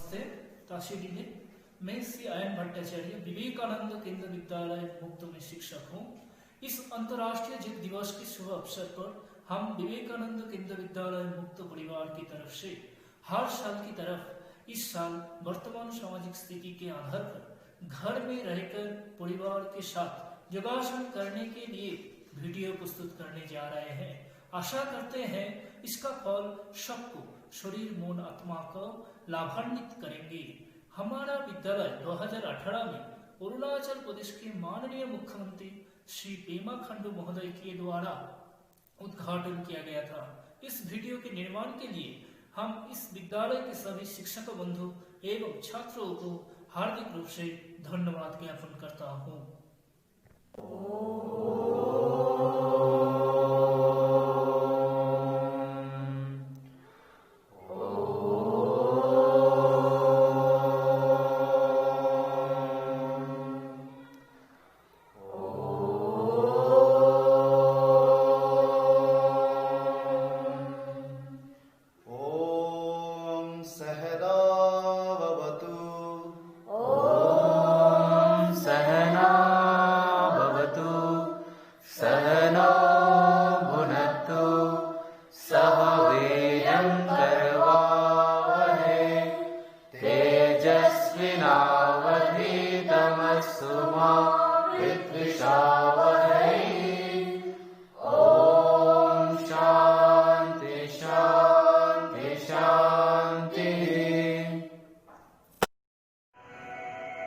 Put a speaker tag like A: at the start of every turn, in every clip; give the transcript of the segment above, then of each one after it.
A: नमस्ते ताशीडी ने। मैं श्री आयन भट्टाचार्य विवेकानंद केंद्र विद्यालय मुक्त में शिक्षक हूँ। इस अंतर्राष्ट्रीय योग दिवस के शुभ अवसर पर हम विवेकानंद केंद्र विद्यालय मुक्त परिवार की तरफ से हर साल की तरफ इस साल वर्तमान सामाजिक स्थिति के आधार पर घर में रहकर परिवार के साथ योगासन करने के लिए वीडियो प्रस्तुत करने जा रहे हैं। आशा करते हैं इसका फल सबको शरीर मन आत्मा को लाभान्वित करेंगे। हमारा विद्यालय 2018 में अरुणाचल प्रदेश के माननीय मुख्यमंत्री श्री पेमा खांडू महोदय के द्वारा उद्घाटन किया गया था। इस वीडियो के निर्माण के लिए हम इस विद्यालय के सभी शिक्षक बंधु एवं छात्रों को हार्दिक रूप से धन्यवाद ज्ञापन करता हूँ।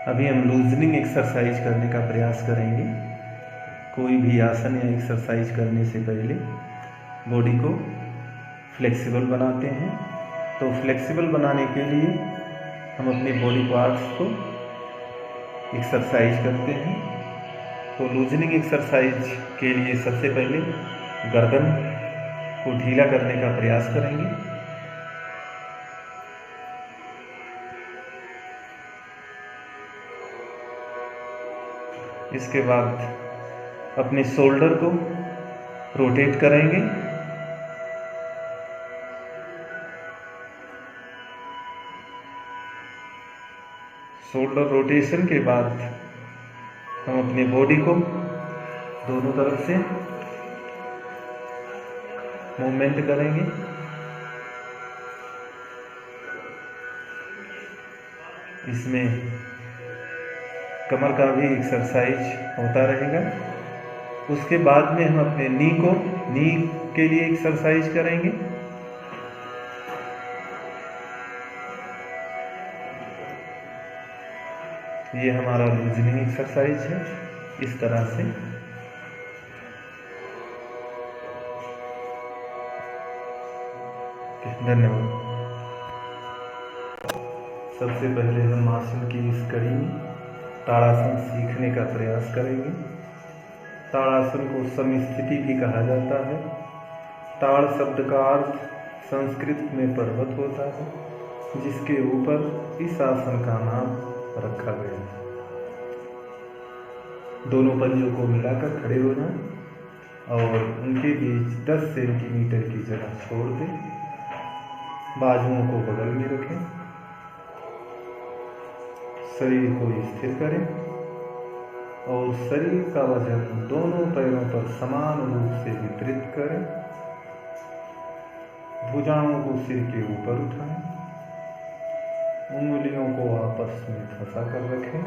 B: अभी हम लूजनिंग एक्सरसाइज करने का प्रयास करेंगे। कोई भी आसन या एक्सरसाइज करने से पहले बॉडी को फ्लेक्सिबल बनाते हैं। तो फ्लेक्सिबल बनाने के लिए हम अपने बॉडी पार्ट्स को एक्सरसाइज करते हैं। तो लूजनिंग एक्सरसाइज के लिए सबसे पहले गर्दन को ढीला करने का प्रयास करेंगे। इसके बाद अपने शोल्डर को रोटेट करेंगे। शोल्डर रोटेशन के बाद हम अपने बॉडी को दोनों तरफ से मूवमेंट करेंगे। इसमें कमर का भी एक्सरसाइज होता रहेगा। उसके बाद में हम अपने नी के लिए एक्सरसाइज करेंगे। ये हमारा लूजनिंग एक्सरसाइज है। इस तरह से धन्यवाद। सबसे पहले हम आसन की इस कड़ी में ताड़ासन सीखने का प्रयास करेंगे। ताड़ासन को समस्थिति भी कहा जाता है। ताड़ शब्द का अर्थ संस्कृत में पर्वत होता है, जिसके ऊपर इस आसन का नाम रखा गया है। दोनों पंजों को मिलाकर खड़े हो जाएं और उनके बीच 10 सेंटीमीटर की जगह छोड़ दें। बाजुओं को बगल में रखें। शरीर को स्थिर करें और शरीर का वजन दोनों पैरों पर समान रूप से वितरित करें। भुजाओं को सिर के ऊपर उठाएं। उंगलियों को आपस में फंसा कर रखें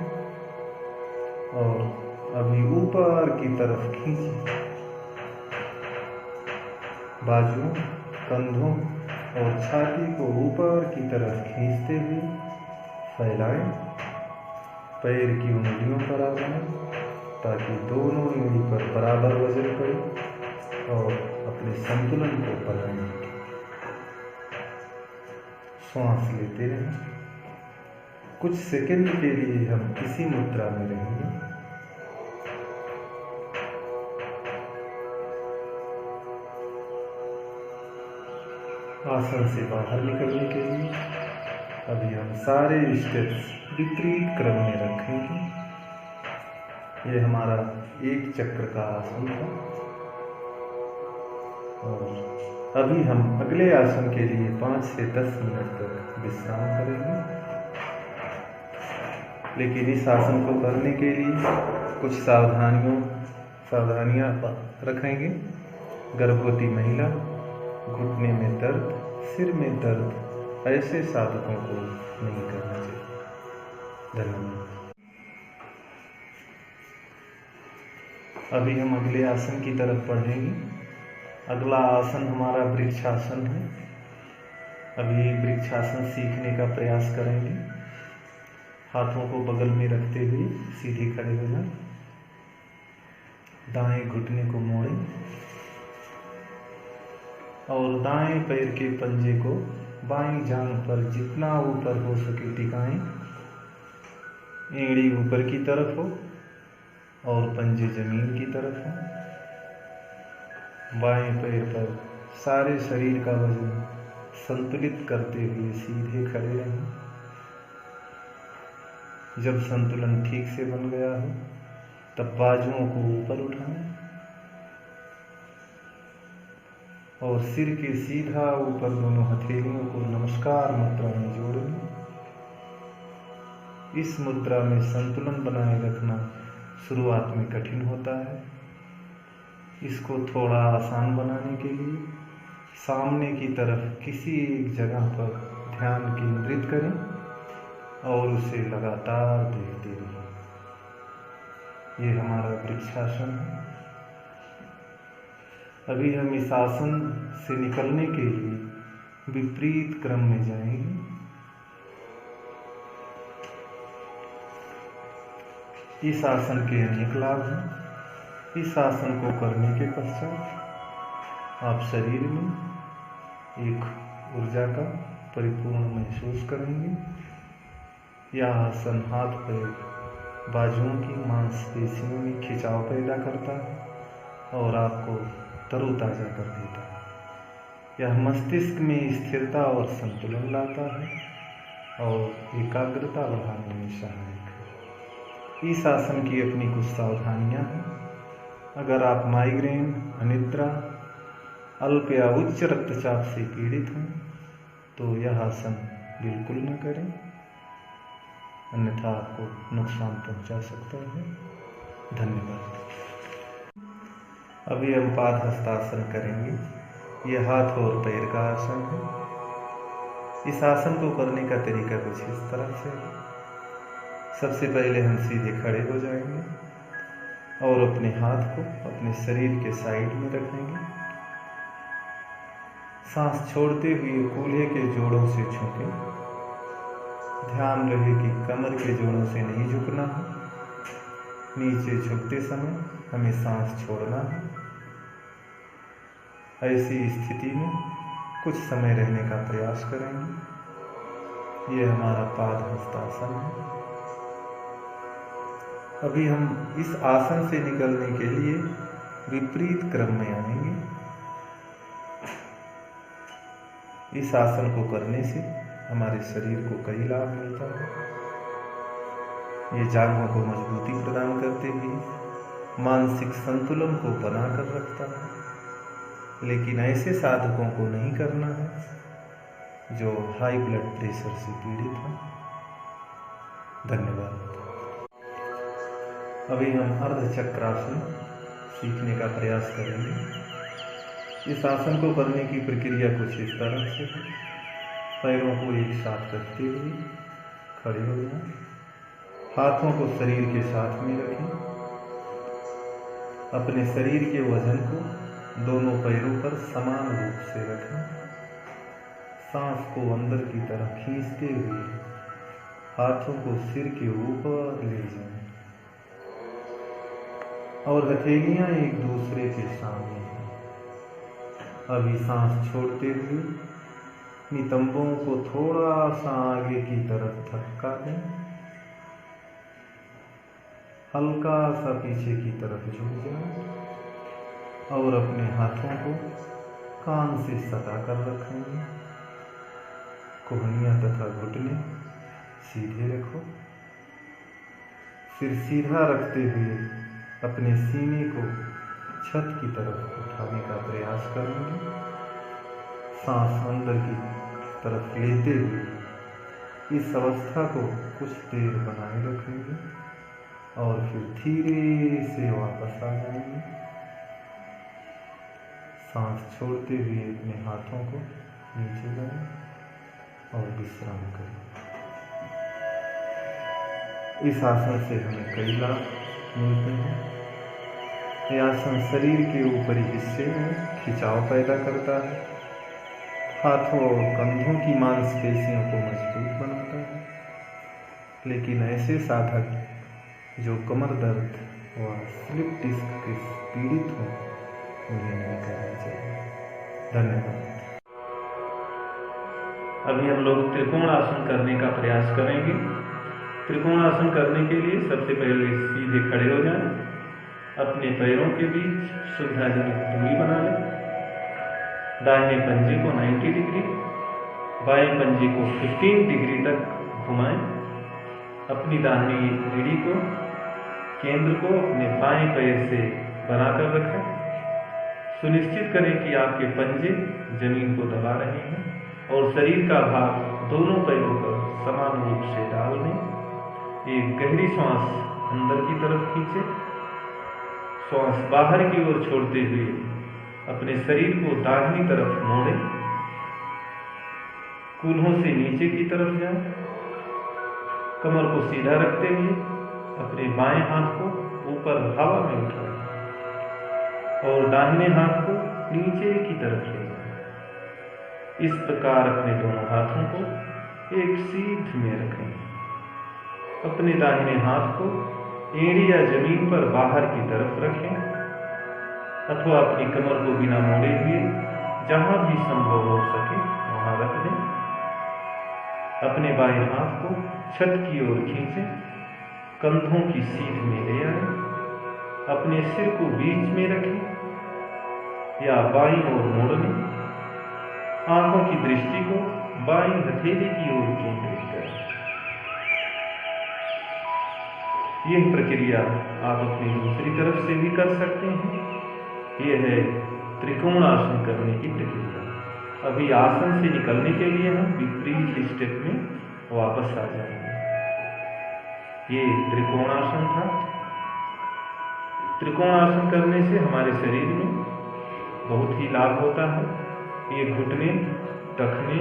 B: और अभी ऊपर की तरफ खींचें। बाजुओं, कंधों और छाती को ऊपर की तरफ खींचते हुए फैलाएं। पैर की उंगलियों पर आ जाएं ताकि दोनों उंगली पर बराबर वजन पड़े और अपने संतुलन को बनाएं। श्वास लेते रहें। कुछ सेकंड के लिए हम इसी मुद्रा में रहेंगे। आसन से बाहर निकलने के लिए अभी हम सारे स्टेप्स विपरीत क्रम में रखेंगे। ये हमारा एक चक्र का आसन था और अभी हम अगले आसन के लिए 5 से 10 मिनट तक विश्राम करेंगे। लेकिन इस आसन को करने के लिए कुछ सावधानियाँ रखेंगे। गर्भवती महिला, घुटने में दर्द, सिर में दर्द, ऐसे साधकों को नहीं करना चाहिए। धन्यवाद। अभी हम अगले आसन की तरफ बढ़ेंगे। अगला आसन हमारा वृक्षासन है। अभी वृक्षासन सीखने का प्रयास करेंगे। हाथों को बगल में रखते हुए सीधे खड़े हो जाएं। दाएं घुटने को मोड़ें और दाएं पैर के पंजे को बाईं जांघ पर जितना ऊपर हो सके टिकाएं। एड़ी ऊपर की तरफ हो और पंजे जमीन की तरफ हो। बाएं पैर पर सारे शरीर का वजन संतुलित करते हुए सीधे खड़े रहें। जब संतुलन ठीक से बन गया हो तब बाजुओं को ऊपर उठाएं और सिर के सीधा ऊपर दोनों हथेलियों को नमस्कार मुद्रा में जोड़ लें। इस मुद्रा में संतुलन बनाए रखना शुरुआत में कठिन होता है। इसको थोड़ा आसान बनाने के लिए सामने की तरफ किसी एक जगह पर ध्यान केंद्रित करें और उसे लगातार देखते रहें। ये हमारा वृक्षासन है। अभी हम इस आसन से निकलने के लिए विपरीत क्रम में जाएंगे। इस आसन के अनेक लाभ हैं। इस आसन को करने के पश्चात आप शरीर में एक ऊर्जा का परिपूर्ण महसूस करेंगे। यह आसन हाथ पैर बाजुओं की मांसपेशियों में खिंचाव पैदा करता है और आपको तरोताजा कर देता है। यह मस्तिष्क में स्थिरता और संतुलन लाता है और एकाग्रता बढ़ाने में सहायक है। इस आसन की अपनी कुछ सावधानियां हैं। अगर आप माइग्रेन, अनिद्रा, अल्प या उच्च रक्तचाप से पीड़ित हैं तो यह आसन बिल्कुल न करें, अन्यथा आपको नुकसान पहुंचा सकता है। धन्यवाद। अभी हम पाद हस्तासन करेंगे। यह हाथ और पैर का आसन है। इस आसन को करने का तरीका कुछ इस तरह से है। सबसे पहले हम सीधे खड़े हो जाएंगे और अपने हाथ को अपने शरीर के साइड में रखेंगे। सांस छोड़ते हुए कूल्हे के जोड़ों से झुकें। ध्यान रहे कि कमर के जोड़ों से नहीं झुकना है। नीचे झुकते समय हमें सांस छोड़ना है। ऐसी स्थिति में कुछ समय रहने का प्रयास करेंगे। यह हमारा पाद हस्तासन है। अभी हम इस आसन से निकलने के लिए विपरीत क्रम में आएंगे। इस आसन को करने से हमारे शरीर को कई लाभ मिलता है। ये जांघों को मजबूती प्रदान करते हुए मानसिक संतुलन को बनाकर रखता है। लेकिन ऐसे साधकों को नहीं करना है जो हाई ब्लड प्रेशर से पीड़ित हैं। धन्यवाद। अभी हम अर्धचक्रासन सीखने का प्रयास करेंगे। इस आसन को करने की प्रक्रिया कुछ इस तरह से है। पैरों को एक साथ रखते हुए खड़े हो जाएं। हाथों को शरीर के साथ में रखें। अपने शरीर के वजन को दोनों पैरों पर समान रूप से रखें। सांस को अंदर की तरफ खींचते हुए हाथों को सिर के ऊपर ले जाएं और हथेलियां एक दूसरे के सामने हैं। अभी सांस छोड़ते हुए नितंबों को थोड़ा सा आगे की तरफ धक्का दें। हल्का सा पीछे की तरफ झुक जाएं और अपने हाथों को कान से सटा कर रखेंगे। कोहनियां तथा घुटने सीधे रखो। सिर सीधा रखते हुए अपने सीने को छत की तरफ उठाने का प्रयास करेंगे। सांस अंदर की तरफ लेते हुए इस अवस्था को कुछ देर बनाए रखेंगे और फिर धीरे से वापस आ जाएंगे। सांस छोड़ते हुए अपने हाथों को नीचे लाएं और विश्राम करें। इस आसन से हमें कई लाभ मिलते हैं। यह आसन शरीर के ऊपरी हिस्से में खिंचाव पैदा करता है, हाथों और कंधों की मांसपेशियों को मजबूत बनाता है। लेकिन ऐसे साधक जो कमर दर्द व स्लिप डिस्क के पीड़ित हों उन्हें नहीं करना चाहिए। धन्यवाद। अभी हम लोग त्रिकोण आसन करने का प्रयास करेंगे। त्रिकोण आसन करने के लिए सबसे पहले सीधे खड़े हो जाएं, अपने पैरों के बीच सुविधाजनक दूरी बना लें। दाहिने पंजे को 90 डिग्री, बाएं पंजे को 15 डिग्री तक घुमाएं। अपनी दाहिनी एड़ी को केंद्र को अपने बाएं पैर से बनाकर रखें। सुनिश्चित करें कि आपके पंजे जमीन को दबा रहे हैं और शरीर का भार दोनों पैरों पर समान रूप से डाल दें। एक गहरी सांस अंदर की तरफ खींचे, सांस बाहर की ओर छोड़ते हुए अपने शरीर को दाहिनी तरफ मोड़ें। कूल्हों से नीचे की तरफ जाएं। कमर को सीधा रखते हुए अपने बाएं हाथ को ऊपर हवा में उठाएं और दाहिने हाथ को नीचे की तरफ ले जाएं। इस प्रकार अपने दोनों हाथों को एक सीध में रखें। अपने दाहिने हाथ को एड़ी या जमीन पर बाहर की तरफ रखें अथवा अपनी कमर को बिना मोड़े हुए जहां भी संभव हो सके वहां रख दें। अपने बाएं हाथ को छत की ओर खींचें, कंधों की सीध में ले आए। अपने सिर को बीच में रखें या बाईं ओर मोड़ लें। आंखों की दृष्टि को बाईं हथेली की ओर केंद्रित करें। यह प्रक्रिया आप अपनी दूसरी तरफ से भी कर सकते हैं। यह है त्रिकोण आसन करने की प्रक्रिया। अभी आसन से निकलने के लिए हम विपरीत स्टेप में वापस आ जाएंगे। ये त्रिकोण आसन था। त्रिकोण आसन करने से हमारे शरीर में बहुत ही लाभ होता है। ये घुटने, टखने,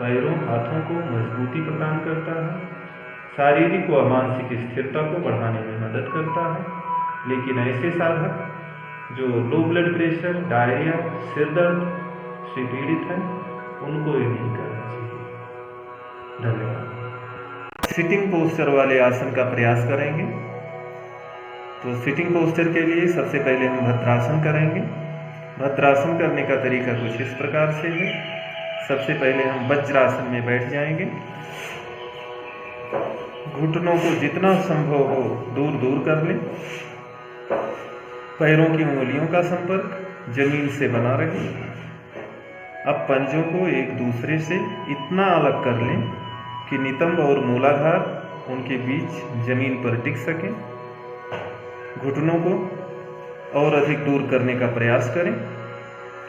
B: पैरों, हाथों को मजबूती प्रदान करता है, शारीरिक व मानसिक स्थिरता को बढ़ाने में मदद करता है। लेकिन ऐसे साधक जो लो ब्लड प्रेशर, डायरिया, सिर दर्द से पीड़ित हैं उनको ये नहीं करना चाहिए। धन्यवाद। सिटिंग पोस्चर वाले आसन का प्रयास करेंगे। तो सिटिंग पोस्चर के लिए सबसे पहले हम भद्रासन करेंगे। भद्रासन करने का तरीका कुछ इस प्रकार से है। सबसे पहले हम वज्रासन में बैठ जाएंगे। घुटनों को जितना संभव हो दूर दूर कर लें। पैरों की उंगलियों का संपर्क जमीन से बना रहे। अब पंजों को एक दूसरे से इतना अलग कर लें कि नितंब और मूलाधार उनके बीच जमीन पर टिक सके। घुटनों को और अधिक दूर करने का प्रयास करें,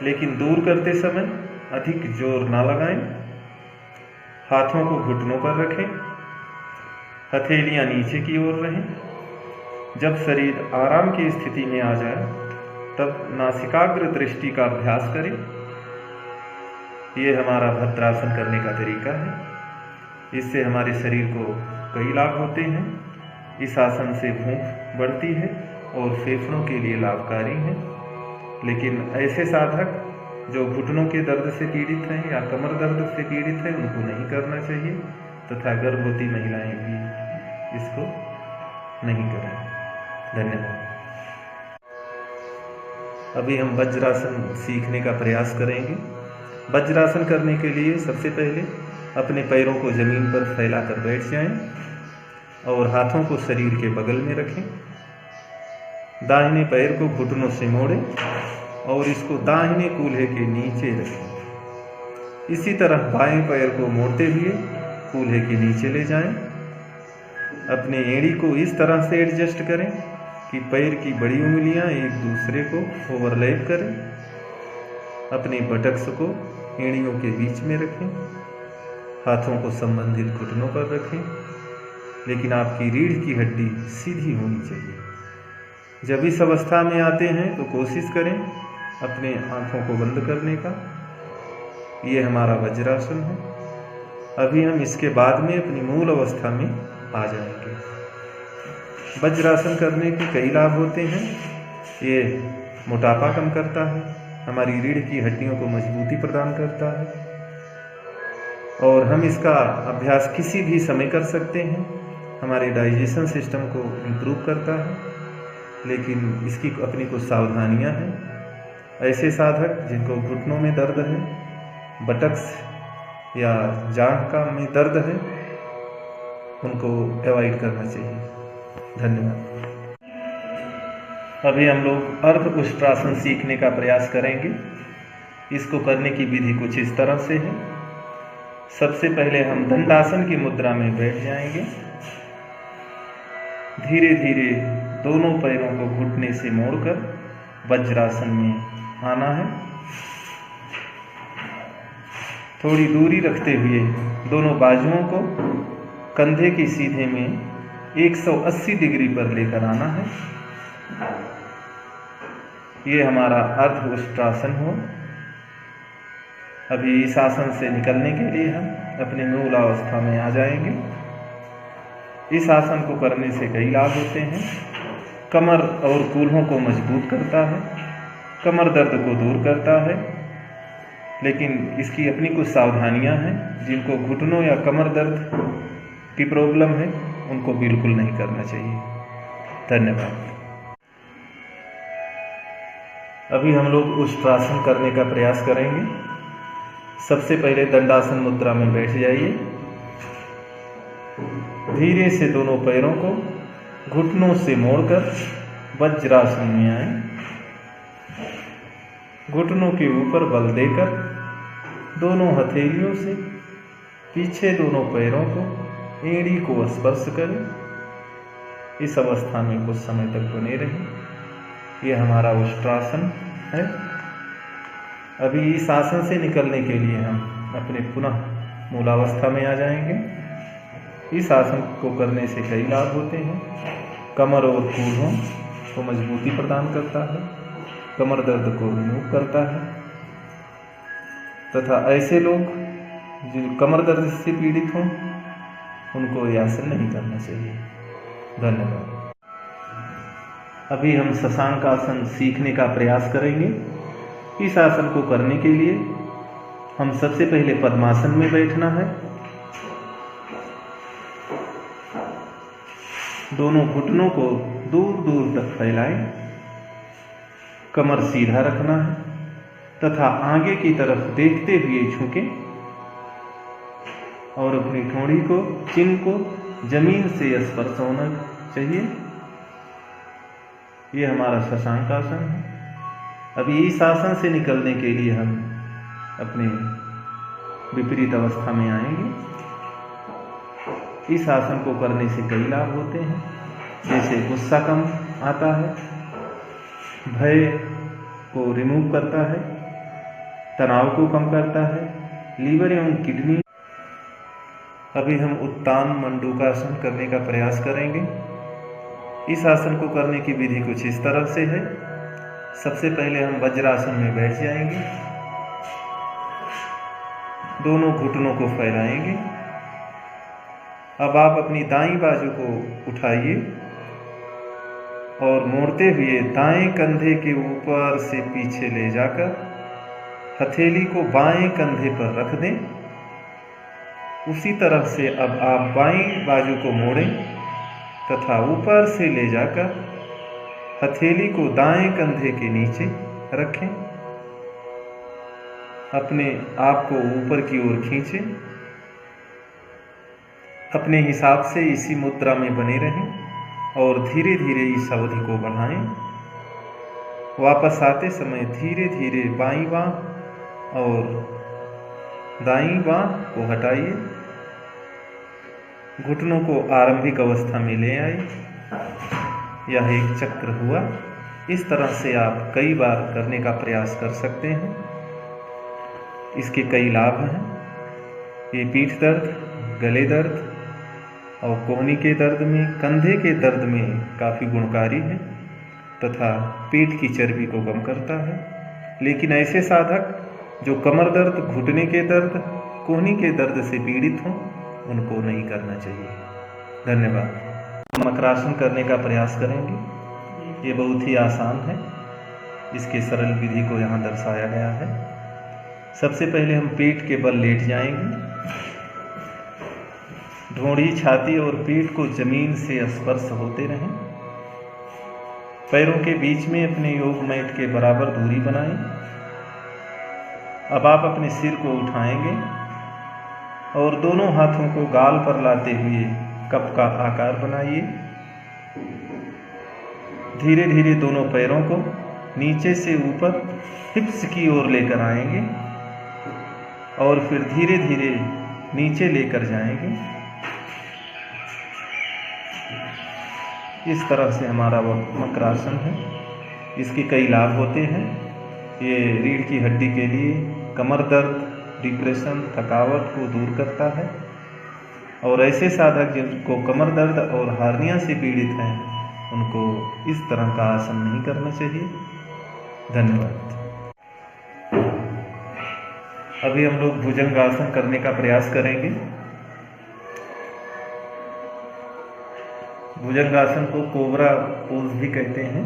B: लेकिन दूर करते समय अधिक जोर ना लगाएं। हाथों को घुटनों पर रखें, हथेलियां नीचे की ओर रहें। जब शरीर आराम की स्थिति में आ जाए तब नासिकाग्र दृष्टि का अभ्यास करें। ये हमारा भद्रासन करने का तरीका है। इससे हमारे शरीर को कई लाभ होते हैं। इस आसन से भूख बढ़ती है और फेफड़ों के लिए लाभकारी है। लेकिन ऐसे साधक जो घुटनों के दर्द से पीड़ित हैं या कमर दर्द से पीड़ित हैं उनको नहीं करना चाहिए, तथा गर्भवती महिलाएं भी इसको नहीं करें। धन्यवाद। अभी हम वज्रासन सीखने का प्रयास करेंगे। वज्रासन करने के लिए सबसे पहले अपने पैरों को जमीन पर फैलाकर बैठ जाएं और हाथों को शरीर के बगल में रखें। दाहिने पैर को घुटनों से मोड़ें और इसको दाहिने कूल्हे के नीचे रखें। इसी तरह बाएं पैर को मोड़ते हुए कूल्हे के नीचे ले जाएं। अपने एड़ी को इस तरह से एडजस्ट करें कि पैर की बड़ी उंगलियां एक दूसरे को ओवरलैप करें। अपने बटक्स को एड़ियों के बीच में रखें। हाथों को संबंधित घुटनों पर रखें। लेकिन आपकी रीढ़ की हड्डी सीधी होनी चाहिए। जब इस अवस्था में आते हैं तो कोशिश करें अपने आँखों को बंद करने का। ये हमारा वज्रासन है। अभी हम इसके बाद में अपनी मूल अवस्था में आ जाएंगे। वज्रासन करने के कई लाभ होते हैं। ये मोटापा कम करता है, हमारी रीढ़ की हड्डियों को मजबूती प्रदान करता है और हम इसका अभ्यास किसी भी समय कर सकते हैं। हमारे डाइजेशन सिस्टम को इम्प्रूव करता है, लेकिन इसकी अपनी कुछ सावधानियां हैं। ऐसे साधक जिनको घुटनों में दर्द है, बटक्स या जांघ का में दर्द है, उनको अवॉइड करना चाहिए। धन्यवाद। अभी हम लोग अर्ध उष्ट्रासन सीखने का प्रयास करेंगे। इसको करने की विधि कुछ इस तरह से है। सबसे पहले हम दंडासन की मुद्रा में बैठ जाएंगे। धीरे धीरे दोनों पैरों को घुटने से मोड़कर वज्रासन में आना है। थोड़ी दूरी रखते हुए दोनों बाजुओं को कंधे के सीधे में 180 डिग्री पर लेकर आना है। ये हमारा अर्ध उष्ट्रासन हो। अभी इस आसन से निकलने के लिए हम अपने मूल अवस्था में आ जाएंगे। इस आसन को करने से कई लाभ होते हैं। कमर और कूल्हों को मजबूत करता है, कमर दर्द को दूर करता है, लेकिन इसकी अपनी कुछ सावधानियां हैं। जिनको घुटनों या कमर दर्द की प्रॉब्लम है उनको बिल्कुल नहीं करना चाहिए। धन्यवाद। अभी हम लोग उष्ट्रासन करने का प्रयास करेंगे। सबसे पहले दंडासन मुद्रा में बैठ जाइए। धीरे से दोनों पैरों को घुटनों से मोड़कर वज्रासन में आए। घुटनों के ऊपर बल देकर दोनों हथेलियों से पीछे दोनों पैरों को एड़ी को स्पर्श करें। इस अवस्था में कुछ समय तक बने रहें। यह हमारा उष्ट्रासन है। अभी इस आसन से निकलने के लिए हम अपने पुनः मूलावस्था में आ जाएंगे। इस आसन को करने से कई लाभ होते हैं। कमर और कूल्हों को मजबूती प्रदान करता है, कमर दर्द को रिमूव करता है तथा ऐसे लोग जो कमर दर्द से पीड़ित हों उनको यह आसन नहीं करना चाहिए। धन्यवाद। अभी हम शशांक आसन सीखने का प्रयास करेंगे। इस आसन को करने के लिए हम सबसे पहले पद्मासन में बैठना है। दोनों घुटनों को दूर दूर तक फैलाएं, कमर सीधा रखना है तथा आगे की तरफ देखते हुए झुकें और अपनी ठोड़ी को, चिन को जमीन से स्पर्श होना चाहिए। यह हमारा शशांक आसन है। अभी इस आसन से निकलने के लिए हम अपने विपरीत अवस्था में आएंगे। इस आसन को करने से कई लाभ होते हैं, जैसे गुस्सा कम आता है, भय को रिमूव करता है, तनाव को कम करता है, लीवर एवं किडनी। अभी हम उत्तान मंडूकासन करने का प्रयास करेंगे। इस आसन को करने की विधि कुछ इस तरह से है। सबसे पहले हम वज्रासन में बैठ जाएंगे। दोनों घुटनों को फैलाएंगे। अब आप अपनी दाईं बाजू को उठाइए और मोड़ते हुए दाएं कंधे के ऊपर से पीछे ले जाकर हथेली को बाएं कंधे पर रख दें। उसी तरह से अब आप बाईं बाजू को मोड़ें तथा ऊपर से ले जाकर हथेली को दाएं कंधे के नीचे रखें। अपने आप को ऊपर की ओर खींचें। अपने हिसाब से इसी मुद्रा में बने रहें और धीरे धीरे इस अवधि को बढ़ाएं। वापस आते समय धीरे धीरे बाईं बांह और दाईं बांह को हटाइए। घुटनों को आरंभिक अवस्था में ले आए। यह एक चक्र हुआ। इस तरह से आप कई बार करने का प्रयास कर सकते हैं। इसके कई लाभ हैं। ये पीठ दर्द, गले दर्द, और कोहनी के दर्द में, कंधे के दर्द में काफ़ी गुणकारी है तथा पेट की चर्बी को कम करता है। लेकिन ऐसे साधक जो कमर दर्द, घुटने के दर्द, कोहनी के दर्द से पीड़ित हों, उनको नहीं करना चाहिए। धन्यवाद। हम मकरासन करने का प्रयास करेंगे। ये बहुत ही आसान है। इसके सरल विधि को यहाँ दर्शाया गया है। सबसे पहले हम पेट के बल लेट जाएंगे। ढोंड़ी, छाती और पेट को जमीन से स्पर्श होते रहें। पैरों के बीच में अपने योग मैट के बराबर दूरी बनाएं। अब आप अपने सिर को उठाएंगे और दोनों हाथों को गाल पर लाते हुए कप का आकार बनाइए। धीरे धीरे दोनों पैरों को नीचे से ऊपर हिप्स की ओर लेकर आएंगे और फिर धीरे धीरे नीचे लेकर जाएंगे। इस तरह से हमारा वो मकरासन है। इसके कई लाभ होते हैं। ये रीढ़ की हड्डी के लिए कमर दर्द, डिप्रेशन, थकावट को दूर करता है। और ऐसे साधक जिनको कमर दर्द और हार्निया से पीड़ित हैं, उनको इस तरह का आसन नहीं करना चाहिए। धन्यवाद। अभी हम लोग भुजंगासन करने का प्रयास करेंगे। भुजंगासन को कोबरा पोज भी कहते हैं।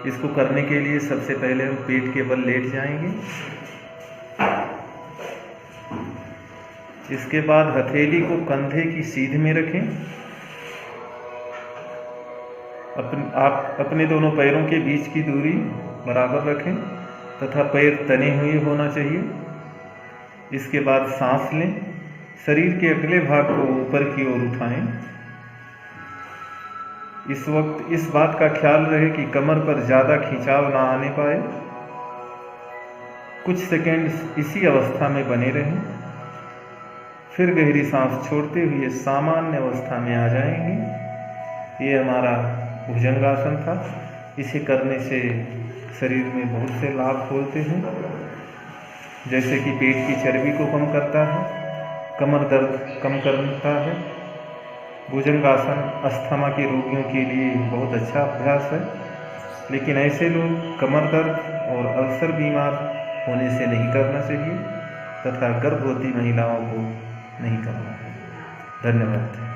B: इसको करने के लिए सबसे पहले हम पेट के बल लेट जाएंगे। इसके बाद हथेली को कंधे की सीध में रखें। आप अपने दोनों पैरों के बीच की दूरी बराबर रखें तथा पैर तने हुए होना चाहिए। इसके बाद सांस लें। शरीर के अगले भाग को ऊपर की ओर उठाएं। इस वक्त इस बात का ख्याल रहे कि कमर पर ज़्यादा खिंचाव ना आने पाए। कुछ सेकंड इसी अवस्था में बने रहें। फिर गहरी सांस छोड़ते हुए सामान्य अवस्था में आ जाएंगे। ये हमारा भुजंगासन था। इसे करने से शरीर में बहुत से लाभ होते हैं, जैसे कि पेट की चर्बी को कम करता है, कमर दर्द कम करता है। भुजंगासन अस्थमा के रोगियों के लिए बहुत अच्छा अभ्यास है। लेकिन ऐसे लोग कमर दर्द और अल्सर बीमार होने से नहीं करना चाहिए तथा गर्भवती महिलाओं को नहीं करना है। धन्यवाद।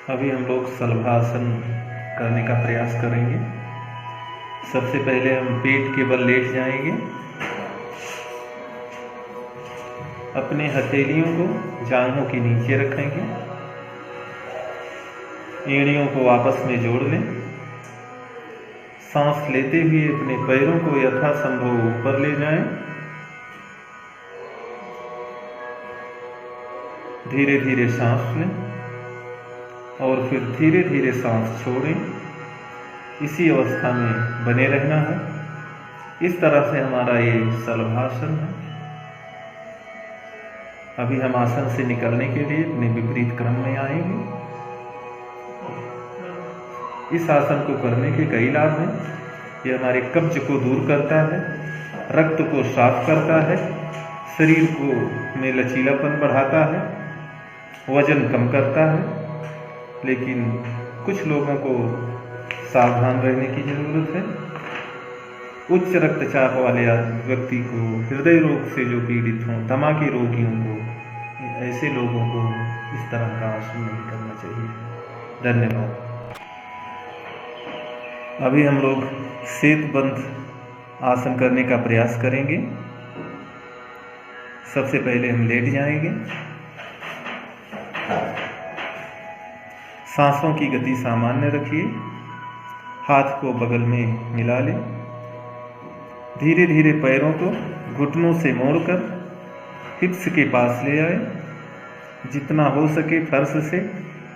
B: अभी हम लोग शलभासन करने का प्रयास करेंगे। सबसे पहले हम पेट के बल लेट जाएंगे। अपने हथेलियों को जांघों के नीचे रखेंगे। एड़ियों को आपस में जोड़ लें। सांस लेते हुए अपने पैरों को यथासंभव ऊपर ले जाएं। धीरे धीरे सांस लें और फिर धीरे धीरे सांस छोड़ें। इसी अवस्था में बने रहना है। इस तरह से हमारा ये शलभासन है। अभी हम आसन से निकलने के लिए अपने विपरीत क्रम में आएंगे। इस आसन को करने के कई लाभ हैं। ये हमारे कब्ज को दूर करता है, रक्त को साफ करता है, शरीर को में लचीलापन बढ़ाता है, वजन कम करता है। लेकिन कुछ लोगों को सावधान रहने की जरूरत है। उच्च रक्तचाप वाले व्यक्ति को, हृदय रोग से जो पीड़ित हों, दमा के रोगियों को, ऐसे लोगों को इस तरह का आसन नहीं करना चाहिए। धन्यवाद। अभी हम लोग सेतुबंध आसन करने का प्रयास करेंगे। सबसे पहले हम लेट जाएंगे। सांसों की गति सामान्य रखिए। हाथ को बगल में मिला लें। धीरे धीरे पैरों को घुटनों से मोड़कर हिप्स के पास ले आए। जितना हो सके फर्श से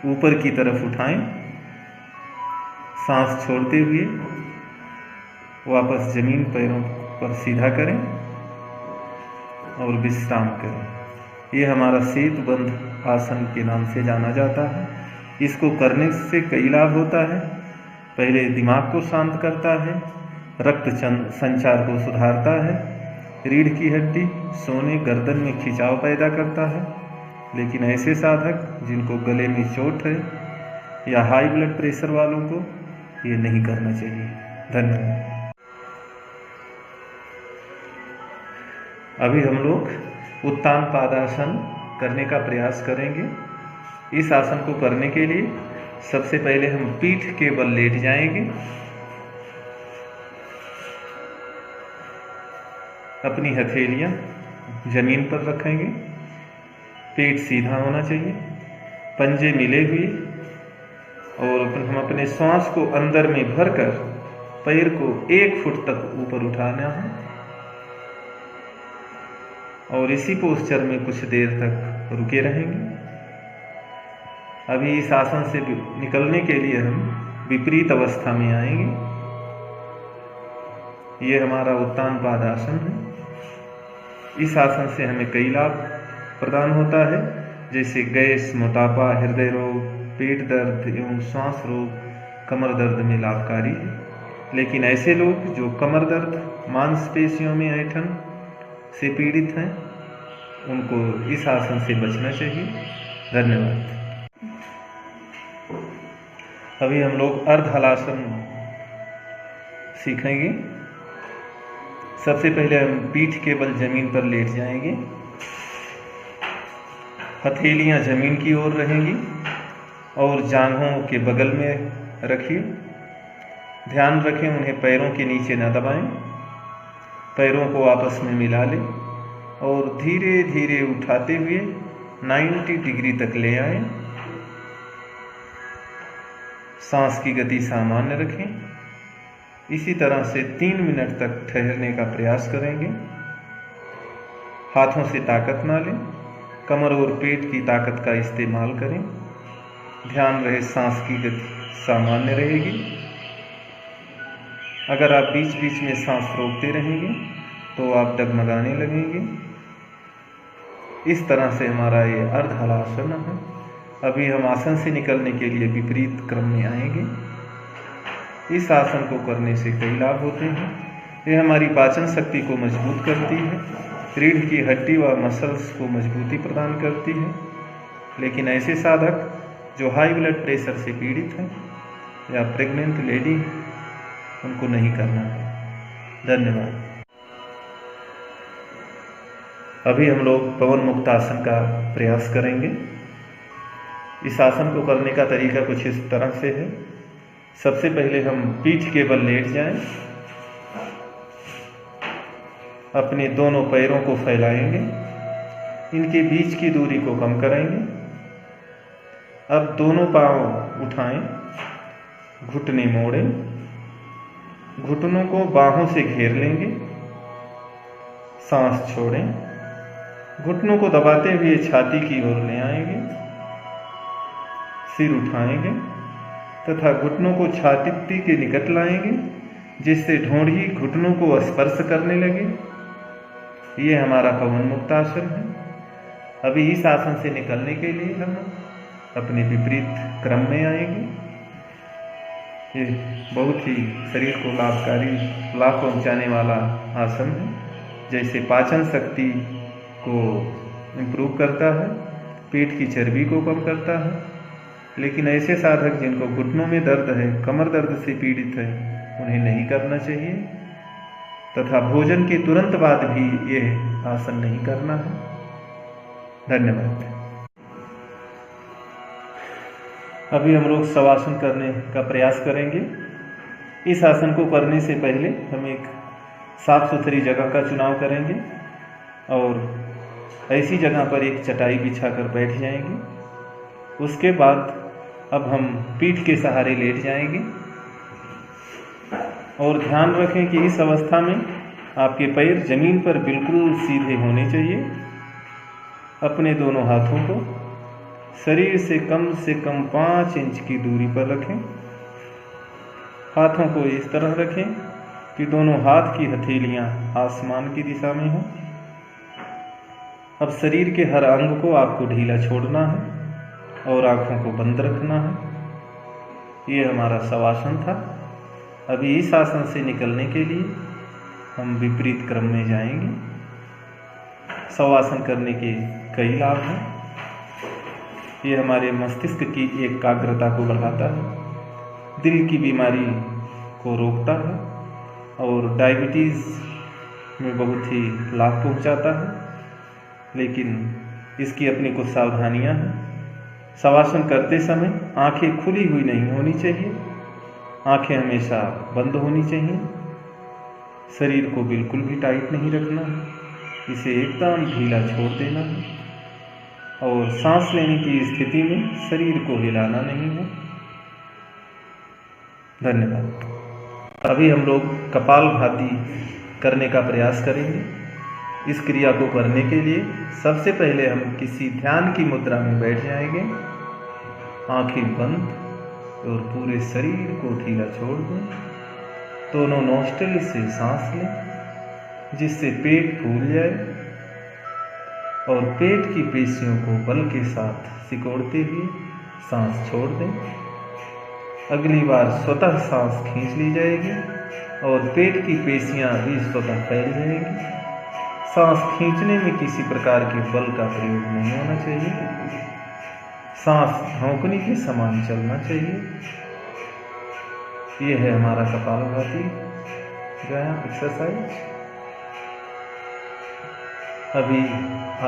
B: ऊपर की तरफ उठाएं। सांस छोड़ते हुए वापस जमीन पैरों पर सीधा करें और विश्राम करें। ये हमारा सेतुबंध आसन के नाम से जाना जाता है। इसको करने से कई लाभ होता है। पहले दिमाग को शांत करता है, रक्त संचार को सुधारता है, रीढ़ की हड्डी, सोने, गर्दन में खिंचाव पैदा करता है, लेकिन ऐसे साधक जिनको गले में चोट है या हाई ब्लड प्रेशर वालों को ये नहीं करना चाहिए। धन्यवाद। अभी हम लोग उत्तान पादासन करने का प्रयास करेंगे। इस आसन को करने के लिए सबसे पहले हम पीठ के बल लेट जाएंगे। अपनी हथेलियां जमीन पर रखेंगे। पेट सीधा होना चाहिए, पंजे मिले हुए, और हम अपने श्वास को अंदर में भरकर पैर को 1 फुट तक ऊपर उठाना है और इसी पोस्चर में कुछ देर तक रुके रहेंगे। अभी इस आसन से निकलने के लिए हम विपरीत अवस्था में आएंगे। ये हमारा उत्तान पादासन है। इस आसन से हमें कई लाभ प्रदान होता है, जैसे गैस, मोटापा, हृदय रोग, पेट दर्द एवं श्वास रोग, कमर दर्द में लाभकारी है। लेकिन ऐसे लोग जो कमर दर्द, मांसपेशियों में ऐंठन से पीड़ित हैं, उनको इस आसन से बचना चाहिए। धन्यवाद। अभी हम लोग अर्ध हलासन सीखेंगे। सबसे पहले हम पीठ के बल जमीन पर लेट जाएंगे। हथेलियां जमीन की ओर रहेंगी और जांघों के बगल में रखिए। ध्यान रखें उन्हें पैरों के नीचे न दबाएं। पैरों को आपस में मिला लें और धीरे धीरे उठाते हुए 90 डिग्री तक ले आएं। सांस की गति सामान्य रखें। इसी तरह से 3 मिनट तक ठहरने का प्रयास करेंगे। हाथों से ताकत ना लें, कमर और पेट की ताकत का इस्तेमाल करें। ध्यान रहे सांस की गति सामान्य रहेगी। अगर आप बीच बीच में सांस रोकते रहेंगे तो आप डगमगाने लगेंगे। इस तरह से हमारा ये अर्ध हलासन है। अभी हम आसन से निकलने के लिए विपरीत क्रम में आएंगे। इस आसन को करने से कई लाभ होते हैं। ये हमारी पाचन शक्ति को मजबूत करती है, रीढ़ की हड्डी व मसल्स को मजबूती प्रदान करती है। लेकिन ऐसे साधक जो हाई ब्लड प्रेशर से पीड़ित हैं या प्रेग्नेंट लेडी, उनको नहीं करना है। धन्यवाद। अभी हम लोग पवन मुक्त आसन का प्रयास करेंगे। इस आसन को करने का तरीका कुछ इस तरह से है। सबसे पहले हम पीठ के बल लेट जाएं। अपने दोनों पैरों को फैलाएंगे। इनके बीच की दूरी को कम करेंगे। अब दोनों पांव उठाएं, घुटने मोड़ें, घुटनों को बाहों से घेर लेंगे। सांस छोड़ें, घुटनों को दबाते हुए छाती की ओर ले आएंगे। सिर उठाएंगे तथा घुटनों को छाती के निकट लाएंगे, जिससे ढोंढी घुटनों को स्पर्श करने लगे। ये हमारा पवन मुक्त आसन है। अभी इस आसन से निकलने के लिए हम अपने विपरीत क्रम में आएंगे। ये बहुत ही शरीर को लाभ पहुंचाने वाला आसन है। जैसे पाचन शक्ति को इम्प्रूव करता है, पेट की चर्बी को कम करता है। लेकिन ऐसे साधक जिनको घुटनों में दर्द है, कमर दर्द से पीड़ित है, उन्हें नहीं करना चाहिए तथा भोजन के तुरंत बाद भी यह आसन नहीं करना है। धन्यवाद। अभी हम लोग शवासन करने का प्रयास करेंगे। इस आसन को करने से पहले हम एक साफ सुथरी जगह का चुनाव करेंगे और ऐसी जगह पर एक चटाई बिछाकर बैठ जाएंगे। उसके बाद अब हम पीठ के सहारे लेट जाएंगे और ध्यान रखें कि इस अवस्था में आपके पैर जमीन पर बिल्कुल सीधे होने चाहिए। अपने दोनों हाथों को शरीर से कम 5 इंच की दूरी पर रखें। हाथों को इस तरह रखें कि दोनों हाथ की हथेलियां आसमान की दिशा में हों। अब शरीर के हर अंग को आपको ढीला छोड़ना है और आंखों को बंद रखना है। ये हमारा शवासन था। अभी इस आसन से निकलने के लिए हम विपरीत क्रम में जाएंगे। शवासन करने के कई लाभ हैं। ये हमारे मस्तिष्क की एकाग्रता को बढ़ाता है, दिल की बीमारी को रोकता है और डायबिटीज़ में बहुत ही लाभ पहुंचाता है। लेकिन इसकी अपनी कुछ सावधानियां हैं। शवासन करते समय आंखें खुली हुई नहीं होनी चाहिए, आंखें हमेशा बंद होनी चाहिए। शरीर को बिल्कुल भी टाइट नहीं रखना है, इसे एकदम ढीला छोड़ देना है और सांस लेने की स्थिति में शरीर को हिलाना नहीं है। धन्यवाद। अभी हम लोग कपालभाति करने का प्रयास करेंगे। इस क्रिया को करने के लिए सबसे पहले हम किसी ध्यान की मुद्रा में बैठ जाएंगे, आंखें बंद और पूरे शरीर को ढीला छोड़ दें। दोनों नोस्ट्रिल से सांस लें जिससे पेट फूल जाए और पेट की पेशियों को बल के साथ सिकोड़ते हुए सांस छोड़ दें। अगली बार स्वतः सांस खींच ली जाएगी और पेट की पेशियां भी स्वतः फैल जाएंगी। सांस खींचने में किसी प्रकार के बल का प्रयोग नहीं होना चाहिए, सांस धौंकने के समान चलना चाहिए। ये है हमारा कपालभाति व्यायाम एक्सरसाइज। अभी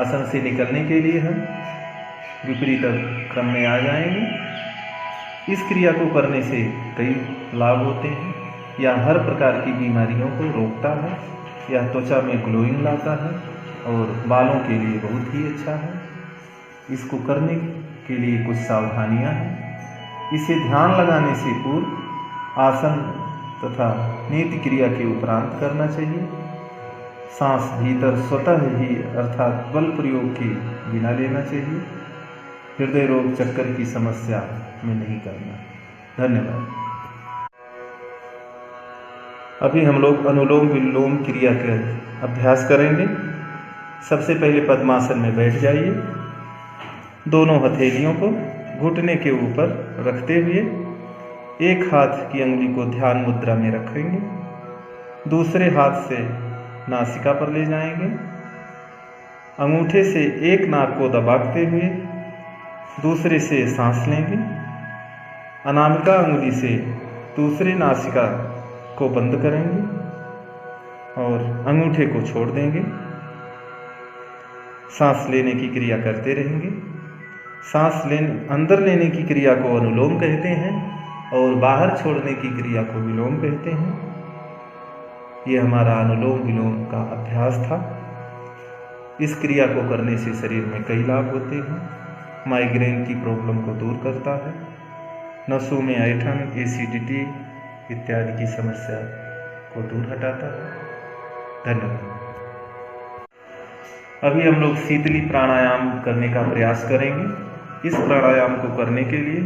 B: आसन से निकलने के लिए हम विपरीत क्रम में आ जाएंगे। इस क्रिया को करने से कई लाभ होते हैं। यह हर प्रकार की बीमारियों को रोकता है, यह त्वचा में ग्लोइंग लाता है और बालों के लिए बहुत ही अच्छा है। इसको करने के लिए कुछ सावधानियां हैं। इसे ध्यान लगाने से पूर्व आसन तथा नित्य क्रिया के उपरांत करना चाहिए। सांस भीतर स्वतः ही अर्थात बल प्रयोग के बिना लेना चाहिए। हृदय रोग चक्कर की समस्या में नहीं करना। धन्यवाद। अभी हम लोग अनुलोम विलोम क्रिया का अभ्यास करेंगे। सबसे पहले पद्मासन में बैठ जाइए। दोनों हथेलियों को घुटने के ऊपर रखते हुए एक हाथ की अंगुली को ध्यान मुद्रा में रखेंगे, दूसरे हाथ से नासिका पर ले जाएंगे। अंगूठे से एक नाक को दबाते हुए दूसरे से सांस लेंगे। अनामिका अंगुली से दूसरे नासिका को बंद करेंगे और अंगूठे को छोड़ देंगे। सांस लेने की क्रिया करते रहेंगे। सांस अंदर लेने की क्रिया को अनुलोम कहते हैं और बाहर छोड़ने की क्रिया को विलोम कहते हैं। ये हमारा अनुलोम विलोम का अभ्यास था। इस क्रिया को करने से शरीर में कई लाभ होते हैं। माइग्रेन की प्रॉब्लम को दूर करता है, नसों में ऐंठन, एसिडिटी इत्यादि की समस्या को दूर हटाता है। धन्यवाद। अभी हम लोग शीतली प्राणायाम करने का प्रयास करेंगे। इस प्राणायाम को करने के लिए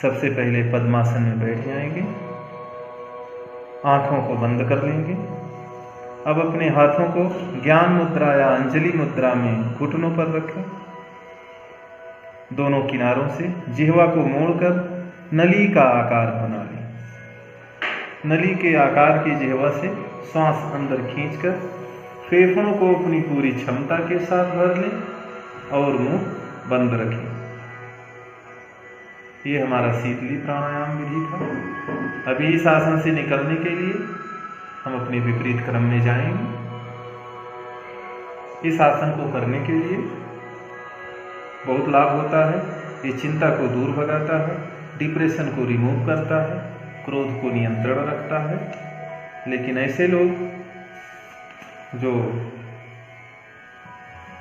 B: सबसे पहले पद्मासन में बैठ जाएंगे, आंखों को बंद कर लेंगे। अब अपने हाथों को ज्ञान मुद्रा या अंजलि मुद्रा में घुटनों पर रखें। दोनों किनारों से जिह्वा को मोड़कर नली का आकार बना लें। नली के आकार की जिह्वा से श्वास अंदर खींचकर फेफड़ों को अपनी पूरी क्षमता के साथ भर लें और मुंह बंद रखें। ये हमारा शीतली प्राणायाम विधि था। अभी इस आसन से निकलने के लिए हम अपने विपरीत क्रम में जाएंगे। इस आसन को करने के लिए बहुत लाभ होता है। ये चिंता को दूर भगाता है, डिप्रेशन को रिमूव करता है, क्रोध को नियंत्रण रखता है। लेकिन ऐसे लोग जो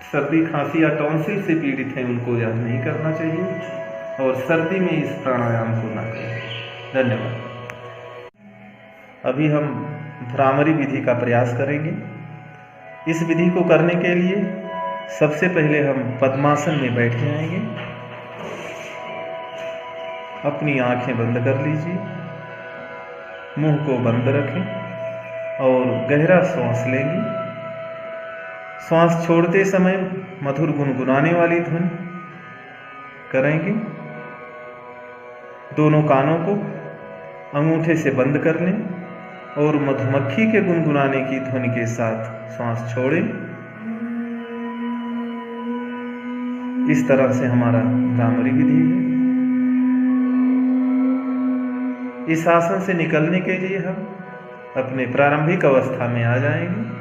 B: सर्दी खांसी या टॉन्सिल से पीड़ित हैं उनको यह नहीं करना चाहिए और सर्दी में इस प्राणायाम को ना करें। धन्यवाद। अभी हम भ्रामरी विधि का प्रयास करेंगे। इस विधि को करने के लिए सबसे पहले हम पद्मासन में बैठ जाएंगे। अपनी आंखें बंद कर लीजिए, मुंह को बंद रखें और गहरा श्वास लेंगे। श्वास छोड़ते समय मधुर गुनगुनाने वाली ध्वनि करेंगे। दोनों कानों को अंगूठे से बंद कर लें और मधुमक्खी के गुनगुनाने की ध्वनि के साथ श्वास छोड़ें। इस तरह से हमारा भ्रामरी विधि है। इस आसन से निकलने के लिए हम अपने प्रारंभिक अवस्था में आ जाएंगे।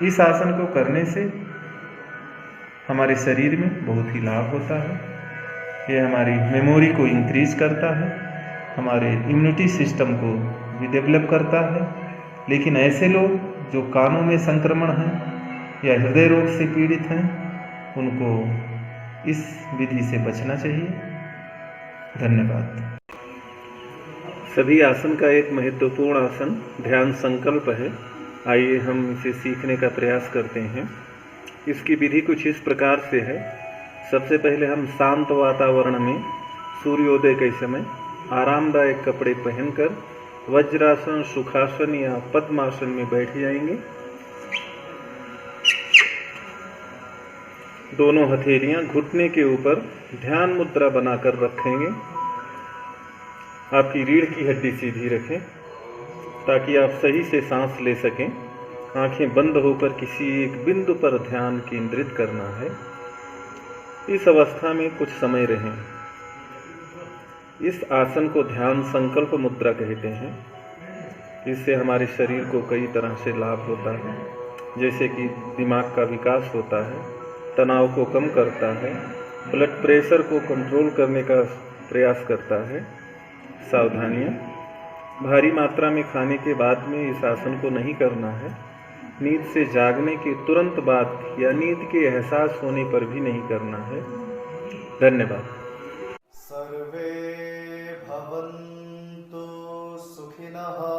B: इस आसन को करने से हमारे शरीर में बहुत ही लाभ होता है। ये हमारी मेमोरी को इंक्रीज करता है, हमारे इम्यूनिटी सिस्टम को भी डेवलप करता है। लेकिन ऐसे लोग जो कानों में संक्रमण हैं या हृदय रोग से पीड़ित हैं, उनको इस विधि से बचना चाहिए। धन्यवाद। सभी आसन का एक महत्वपूर्ण आसन ध्यान संकल्प है। आइए हम इसे सीखने का प्रयास करते हैं। इसकी विधि कुछ इस प्रकार से है। सबसे पहले हम शांत वातावरण में सूर्योदय के समय आरामदायक कपड़े पहनकर वज्रासन, सुखासन या पद्मासन में बैठ जाएंगे। दोनों हथेलियां घुटने के ऊपर ध्यान मुद्रा बनाकर रखेंगे। आपकी रीढ़ की हड्डी सीधी रखें ताकि आप सही से सांस ले सकें। आंखें बंद होकर किसी एक बिंदु पर ध्यान केंद्रित करना है। इस अवस्था में कुछ समय रहें। इस आसन को ध्यान संकल्प मुद्रा कहते हैं। इससे हमारे शरीर को कई तरह से लाभ होता है, जैसे कि दिमाग का विकास होता है, तनाव को कम करता है, ब्लड प्रेशर को कंट्रोल करने का प्रयास करता है। सावधानियाँ: भारी मात्रा में खाने के बाद में इस आसन को नहीं करना है। नींद से जागने के तुरंत बाद या नींद के एहसास होने पर भी नहीं करना है। धन्यवाद।
C: सर्वे भवन्तु सुखिनः।